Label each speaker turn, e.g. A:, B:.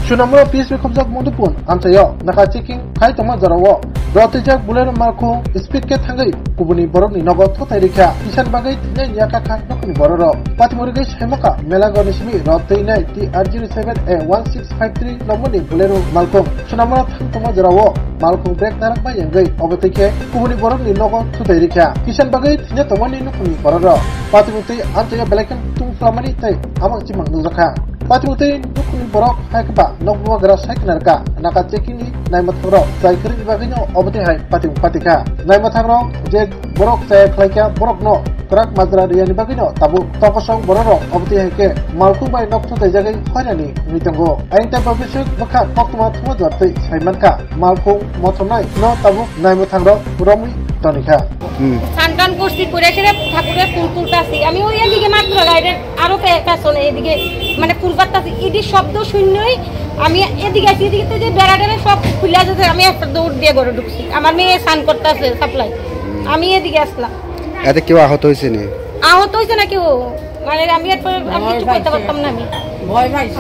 A: Sunamura PSP Komjak Mundupun, Amsayo, Naka Chiking, Kaitama Zarawo, Rotijak Bulero Marco, Speak Tangai, Kubuni Boroni Nogo Totarika, Isan Bagay, Yakaka, Nokuni Bororo, Patimurigish Hemaka, Melagonismi, Rotina, TRG7A1653, Lomoni, Bulero, Malcolm, Sunamura Tama Zarawo, Malcolm Break Naraka Yangai, Overtake, Kubuni Boroni Nogo Totarika, Isan Bagay, Yatamani Nokuni Bororo, Patimuti, Amtaya Belakan, Tung Flamani, Amachimang Nuzaka. Patimuti Nukuni Borok, Hakaba, Nokwa Grass Hakanaka, Naka Chekini, Naimatoro, Saikri Bagino, Obati Patim Patika, Naimataro, Jeg Borok, Saika, Borok no, Trak Madra Riani Bagino, Tabu, Tokosong Bororo, Obati Hake, Malkuba Nokto Jagi, Honani, Mitango, Ainta Babishuk, Maka, Pokma, Modorte, Saimanka, Malkum, Motonai, no Tabu, Naimataro, Romi, Tonika.
B: Santan করছি করে করে ঠাকুরের ফুল তুলতাছি আমি ওই দিকে মাত্র গাইডের আরো পেছনে এদিকে মানে ফুল পাতাছি ইডি শব্দ শুনলেই আমি এদিকে আসি এদিকে যে বেড়াটারে সব খুলে যেতে আমি একটা দৌড় দিয়ে ঘরে ঢুকছি আমার মেয়ে স্নান করতেছে সাপ্লাই আমি এদিকে আসলাম
C: এতে কেউ আহত হয়েছে না
B: আহত হয়েছে না কেউ মানে আমি এরপর আমি কিছু করতে পারতাম না আমি ভয় পাইছি